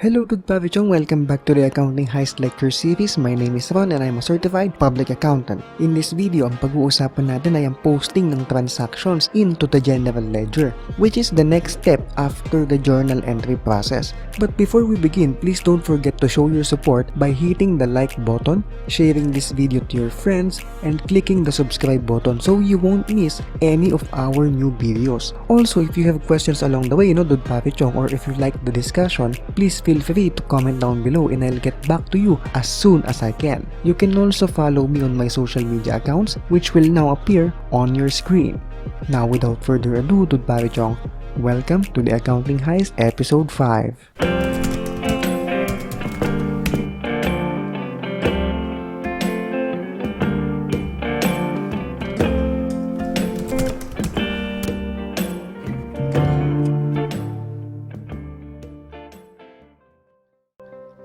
Hello good Pavichong, welcome back to the Accounting Heist Lecture Series. My name is Ron and I'm a certified public accountant. In this video, ang pag-uusapan natin ay ang posting ng transactions into the general ledger, which is the next step after the journal entry process. But before we begin, please don't forget to show your support by hitting the like button, sharing this video to your friends, and clicking the subscribe button so you won't miss any of our new videos. Also, if you have questions along the way, Dude Pavichong, or if you like the discussion, please feel free to comment down below and I'll get back to you as soon as I can. You can also follow me on my social media accounts, which will now appear on your screen. Now without further ado, Dude Pavichong, welcome to the Accounting Heist Episode 5.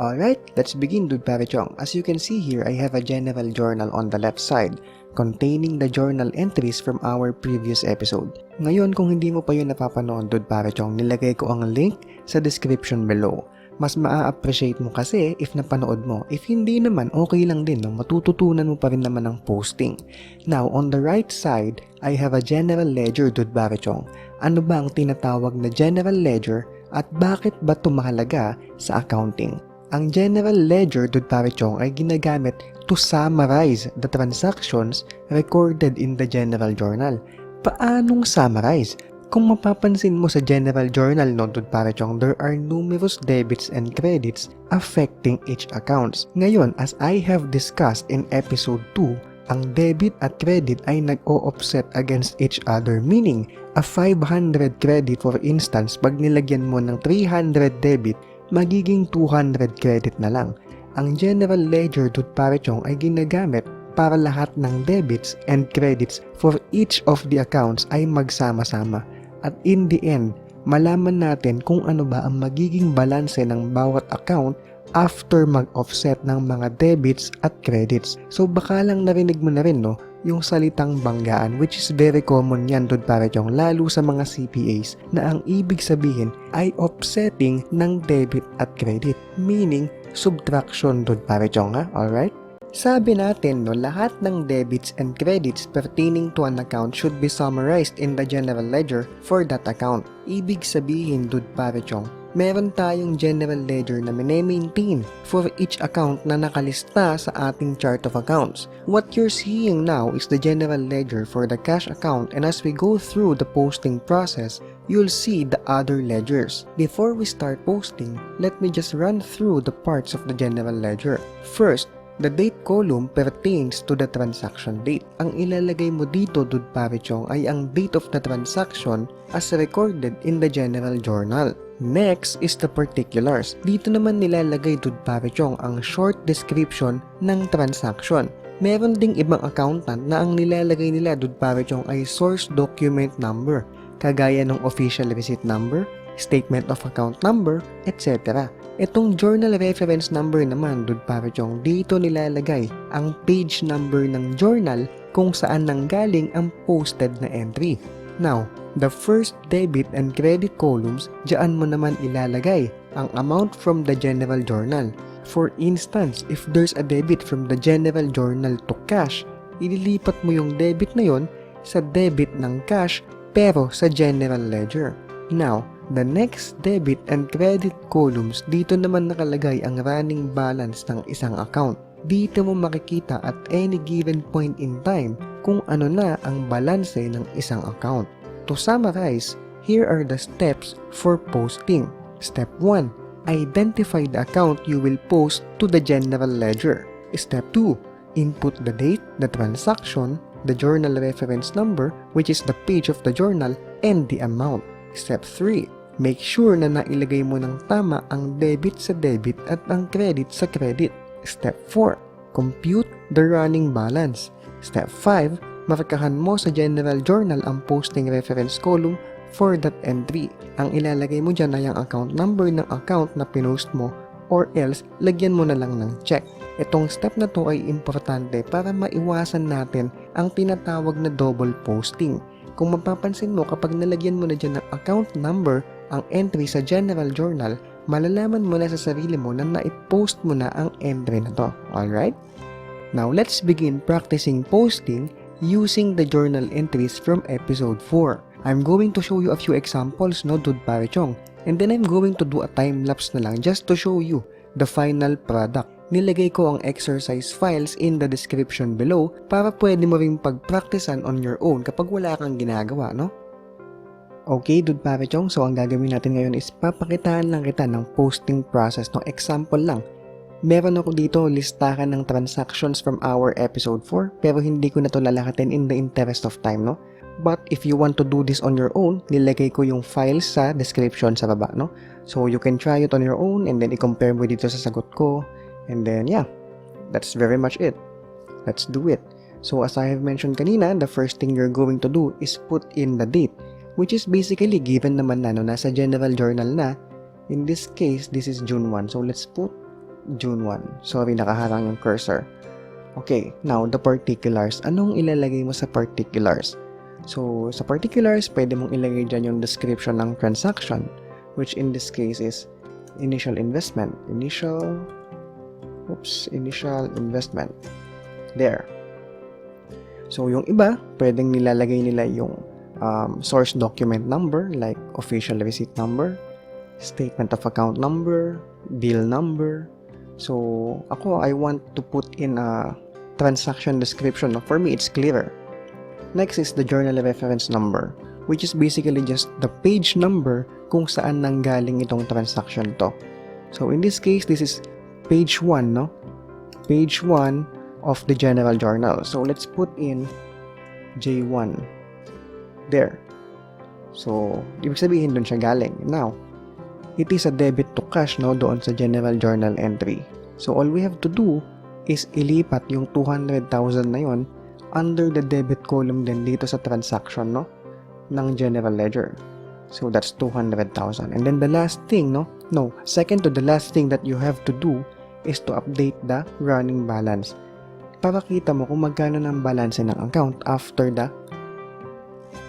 Alright, let's begin, Dude Pavichong. As you can see here, I have a general journal on the left side containing the journal entries from our previous episode. Ngayon, kung hindi mo pa yun napapanood, Dude Pavichong, nilagay ko ang link sa description below. Mas maa-appreciate mo kasi if napanood mo. If hindi naman, okay lang din, matututunan mo pa rin naman ang posting. Now, on the right side, I have a general ledger, Dude Pavichong. Ano ba ang tinatawag na general ledger at bakit ba ito mahalaga sa accounting? Ang general ledger, Dude Pavichong, ay ginagamit to summarize the transactions recorded in the general journal. Paanong summarize? Kung mapapansin mo sa general journal, Dude Pavichong, there are numerous debits and credits affecting each accounts. Ngayon, as I have discussed in episode 2, ang debit at credit ay nag-o-offset against each other, meaning a 500 credit for instance, pag nilagyan mo ng 300 debit, magiging 200 credit na lang. Ang general ledger, Dude Pavichong, ay ginagamit para lahat ng debits and credits for each of the accounts ay magsama-sama. At in the end, malaman natin kung ano ba ang magiging balanse ng bawat account after mag-offset ng mga debits at credits. So baka lang narinig mo na rin, yung salitang banggaan, which is very common yan, Dude Pavichong, lalo sa mga CPAs, na ang ibig sabihin ay offsetting ng debit at credit, meaning subtraction, Dude Pavichong, ha? Alright? Sabi natin, lahat ng debits and credits pertaining to an account should be summarized in the general ledger for that account. Ibig sabihin, Dude Pavichong, meron tayong general ledger na maintain for each account na nakalista sa ating chart of accounts. What you're seeing now is the general ledger for the cash account, and as we go through the posting process, you'll see the other ledgers. Before we start posting, let me just run through the parts of the general ledger. First, the date column pertains to the transaction date. Ang ilalagay mo dito, Dude Pavichong, ay ang date of the transaction as recorded in the general journal. Next is the particulars. Dito naman nilalagay, Dude Pavichong, ang short description ng transaction. Meron ding ibang accountant na ang nilalagay nila, Dude Pavichong, ay source document number, kagaya ng official receipt number, statement of account number, etc. Itong journal reference number naman, Dude Pavichong, dito nilalagay ang page number ng journal kung saan nanggaling ang posted na entry. Now, the first debit and credit columns, diyan mo naman ilalagay ang amount from the general journal. For instance, if there's a debit from the general journal to cash, ililipat mo yung debit na yon sa debit ng cash pero sa general ledger. Now, the next debit and credit columns, dito naman nakalagay ang running balance ng isang account. Dito mo makikita at any given point in time kung ano na ang balanse ng isang account. To summarize, here are the steps for posting. Step 1. Identify the account you will post to the general ledger. Step 2. Input the date, the transaction, the journal reference number, which is the page of the journal, and the amount. Step 3. Make sure na nailagay mo ng tama ang debit sa debit at ang credit sa credit. Step 4. Compute the running balance. Step 5. Markahan mo sa general journal ang posting reference column for that entry. Ang ilalagay mo dyan ay ang account number ng account na pinost mo, or else lagyan mo na lang ng check. Itong step na to ay importante para maiwasan natin ang tinatawag na double posting. Kung mapapansin mo, kapag nalagyan mo na dyan ng account number ang entry sa general journal, malalaman mo na sa sarili mo na na-post mo na ang entry na to. Alright? Now, let's begin practicing posting using the journal entries from episode 4. I'm going to show you a few examples, no, Dude Pare Chong. And then I'm going to do a time-lapse na lang just to show you the final product. Nilagay ko ang exercise files in the description below para pwede mo ring pag-practicean on your own kapag wala kang ginagawa, no? Okay, Dude Pare Chong, so ang gagawin natin ngayon is papakitaan lang kita ng posting process, no? Example lang. Meron ako dito listahan ng transactions from our episode 4 pero hindi ko na to lalakatin in the interest of time, no? But if you want to do this on your own, nilagay ko yung files sa description sa baba, no? So you can try it on your own and then i-compare mo dito sa sagot ko. And then yeah, that's very much it. Let's do it. So as I have mentioned kanina, the first thing you're going to do is put in the date, which is basically given naman na, no, nasa general journal na. In this case, this is June 1. So let's put June 1. Sorry, nakaharang yung cursor. Okay, now the particulars. Anong ilalagay mo sa particulars? So, sa particulars, pwede mong ilagay dyan yung description ng transaction, which in this case is initial investment. Initial investment. There. So, yung iba, pwedeng nilalagay nila yung source document number, like official receipt number, statement of account number, bill number. So, ako, I want to put in a transaction description. For me, it's clearer. Next is the journal reference number, which is basically just the page number kung saan nanggaling itong transaction to. So, in this case, this is page 1, no? Page 1 of the general journal. So, let's put in J1. There. So, ibig sabihin dun siya galing. Now, it is a debit to cash, no, doon sa general journal entry. So, all we have to do is ilipat yung 200,000 na yon under the debit column din dito sa transaction, no, ng general ledger. So, that's 200,000. And then the last thing, second to the last thing that you have to do is to update the running balance. Para kita mo kung magkano ng balance ng account after the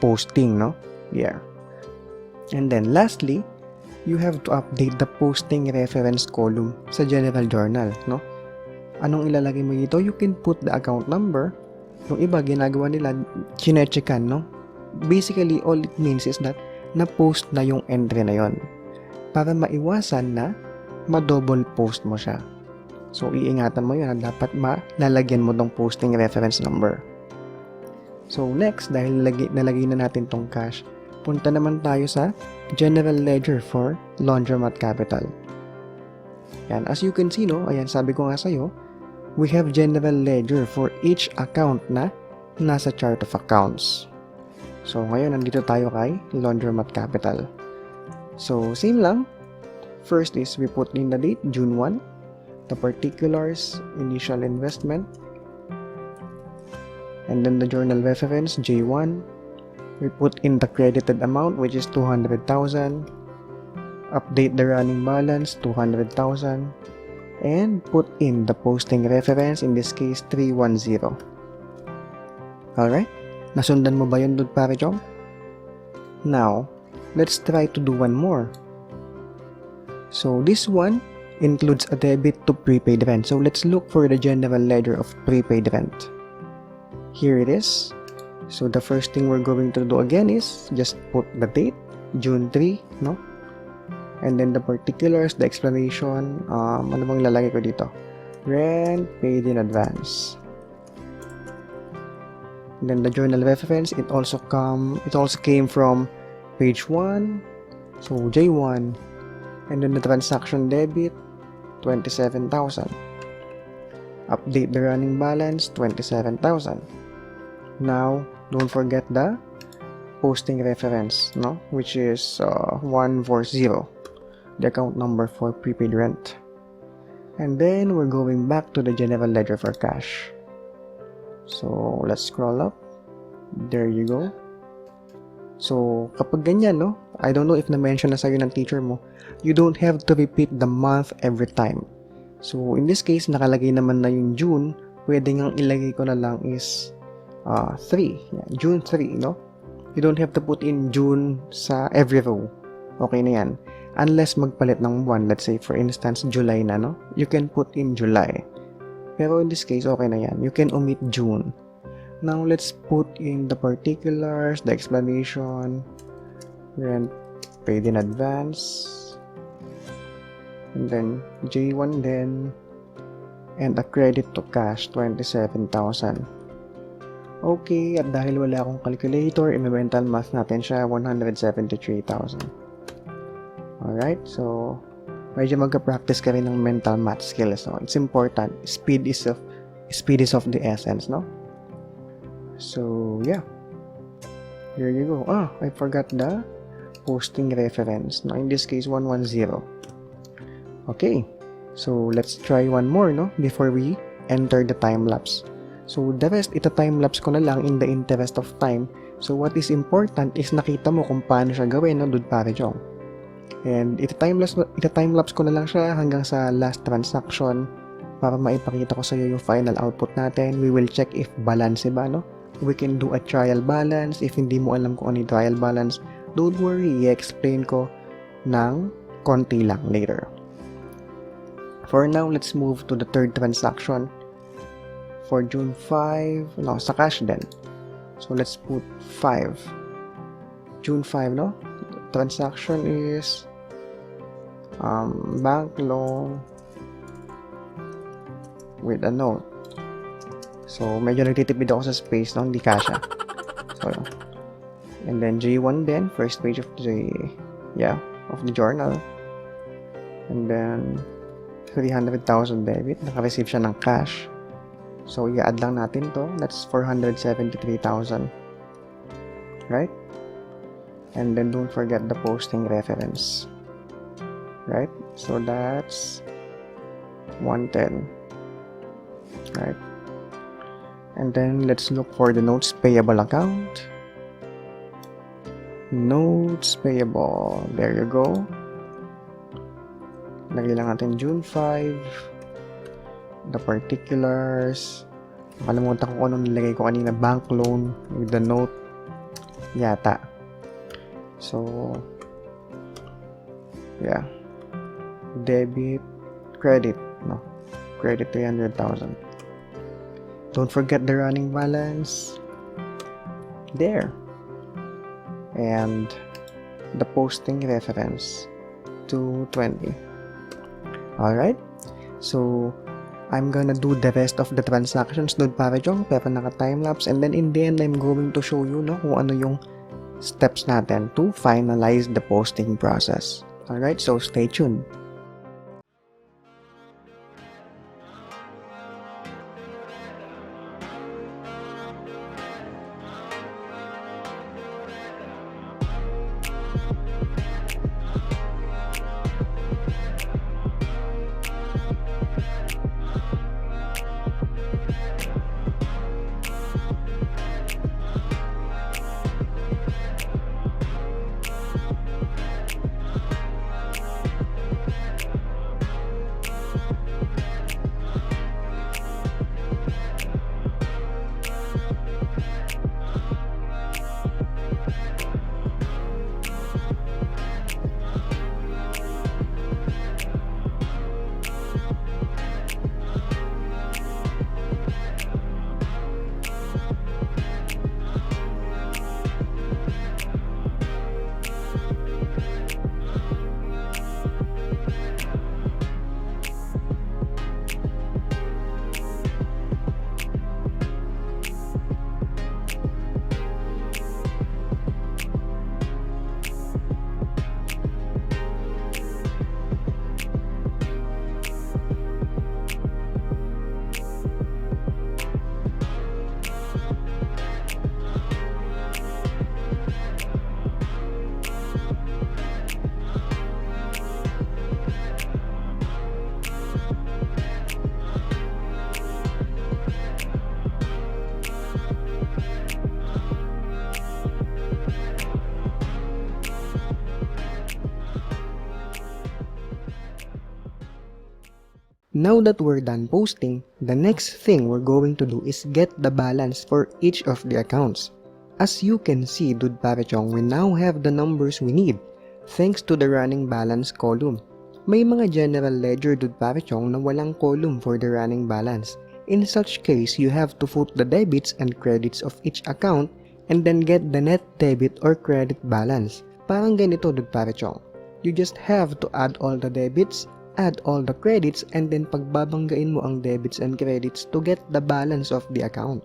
posting, no? Yeah. And then lastly, you have to update the posting reference column sa general journal, no? Anong ilalagay mo dito? You can put the account number. Yung iba, ginagawa nila, chinechekan, no? Basically, all it means is that na-post na yung entry na yon para maiwasan na ma-double post mo siya. So, iingatan mo yun na dapat malalagyan mo tong posting reference number. So, next, dahil nalagay na natin tong cash, punta naman tayo sa general ledger for laundromat capital. Yan, as you can see, no, ayan, sabi ko nga sa'yo, we have general ledger for each account na nasa chart of accounts. So, ngayon, nandito tayo kay laundromat capital. So, same lang. First is, we put in the date, June 1, the particulars, initial investment, and then the journal reference, J1. We put in the credited amount, which is 200,000. Update the running balance, 200,000. And put in the posting reference, in this case, 310. Alright? Nasundan mo ba yun, Dude Pare Chong? Now, let's try to do one more. So, this one includes a debit to prepaid rent. So, let's look for the general ledger of prepaid rent. Here it is. So, the first thing we're going to do again is just put the date, June 3, no? And then the particulars, the explanation, ano bang lalagay ko dito? Rent paid in advance. And then the journal reference, it also came from page 1, so J1, and then the transaction debit, 27,000. Update the running balance, 27,000. Now, don't forget the posting reference, no, which is 140, the account number for prepaid rent. And then we're going back to the general ledger for cash. So, let's scroll up. There you go. So, kapag ganyan, no, I don't know if na-mention na sa'yo ng teacher mo, you don't have to repeat the month every time. So, in this case, nakalagay naman na yung June, pwede ngang ilagay ko na lang is 3. Yeah, June 3, no? You don't have to put in June sa every row. Okay na yan. Unless magpalit ng buwan, let's say for instance July na, no? You can put in July. Pero in this case, okay na yan. You can omit June. Now, let's put in the particulars, the explanation, rent paid in advance, and then J1 then, and a credit to cash, 27,000. Okay, at dahil wala akong calculator, i-mental math natin siya, 173,000. Alright, so medyo magka-practice ka rin ng mental math skills, no? It's important. Speed is of the essence, no? So, yeah. Here you go. I forgot the posting reference. No, in this case, 110. Okay. So, let's try one more, no? Before we enter the time-lapse. So, the rest, ita-time-lapse ko na lang in the interest of time. So, what is important is nakita mo kung paano siya gawin, no? Dude pare chong. And ita-time-lapse ko na lang siya hanggang sa last transaction para maipakita ko sa iyo yung final output natin. We will check if balance ba, no? We can do a trial balance. If hindi mo alam kung ano yung trial balance, don't worry, i-explain ko ng konti lang later. For now, let's move to the third transaction for June 5, no, sa cash din. So, let's put 5. June 5, no? Transaction is bank loan with a note. So, medyo nagtitipid ako sa space, no? Hindi kasha. So, and then J1 then, first page of the journal. And then 300,000 debit. Naka-receive siya ng cash. So, i-add lang natin to. That's 473,000. Right? And then don't forget the posting reference. Right? So, that's 110. Right? And then, let's look for the notes payable account. Notes payable. There you go. Lagay lang natin June 5. The particulars. Nakalimutan ko anong nilagay ko kanina. Bank loan with the note. Yata. So, yeah. Debit. Credit. No. Credit 300,000. Don't forget the running balance. There. And the posting reference. 220. Alright? So, I'm gonna do the rest of the transactions doon para dyan, pero naka-timelapse. And then in the end, I'm going to show you, no, kung ano yung steps natin to finalize the posting process. Alright? So, stay tuned. Now that we're done posting, the next thing we're going to do is get the balance for each of the accounts. As you can see, dude pare chong, we now have the numbers we need. thanks to the running balance column. May mga general ledger dud pare chong na walang column for the running balance. In such case, you have to put the debits and credits of each account and then get the net debit or credit balance. Parang ganito dud pare chong. You just have to add all the debits, add all the credits, and then pagbabanggain mo ang debits and credits to get the balance of the account.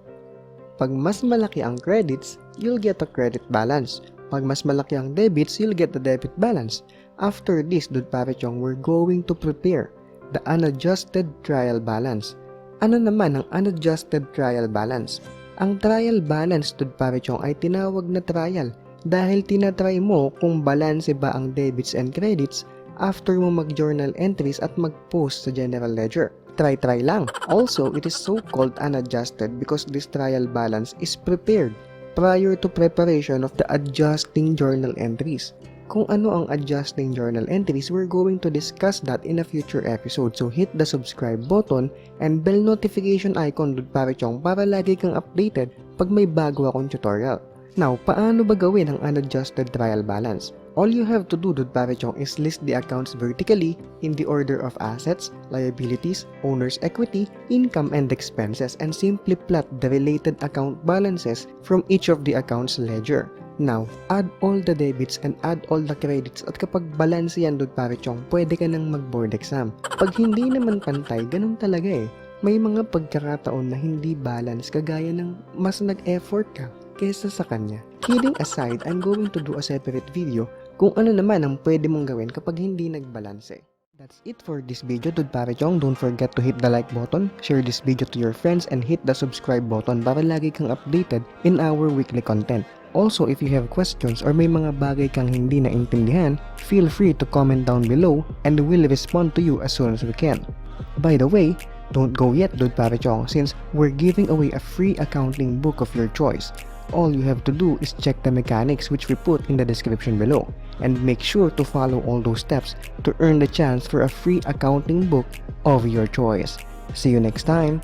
Pag mas malaki ang credits, you'll get a credit balance. Pag mas malaki ang debits, you'll get the debit balance. After this, dud pare chong, we're going to prepare the unadjusted trial balance. Ano naman ang unadjusted trial balance? Ang trial balance, dud pare chong, ay tinawag na trial dahil tinatry mo kung balanse ba ang debits and credits after mo mag-journal entries at mag-post sa general ledger. Try lang. Also, it is so called unadjusted because this trial balance is prepared prior to preparation of the adjusting journal entries. Kung ano ang adjusting journal entries, we're going to discuss that in a future episode. So hit the subscribe button and bell notification icon dud pare chong para lagi kang updated pag may bago akong tutorial. Now, paano ba gawin ang unadjusted trial balance? All you have to do dud pare chong is list the accounts vertically in the order of assets, liabilities, owner's equity, income and expenses, and simply plot the related account balances from each of the accounts ledger. Now, add all the debits and add all the credits at kapag balance yan dud pare chong, pwede ka nang mag-board exam. Pag hindi naman pantay, ganun talaga eh. May mga pagkakataon na hindi balance kagaya ng mas nag-effort ka kesa sa kanya. Kidding aside, I'm going to do a separate video kung ano naman ang pwede mong gawin kapag hindi nagbalanse. That's it for this video, dud pare chong. Don't forget to hit the like button, share this video to your friends, and hit the subscribe button para lagi kang updated in our weekly content. Also, if you have questions or may mga bagay kang hindi naintindihan, feel free to comment down below and we'll respond to you as soon as we can. By the way, don't go yet dud pare chong since we're giving away a free accounting book of your choice. All you have to do is check the mechanics which we put in the description below and make sure to follow all those steps to earn the chance for a free accounting book of your choice. See you next time!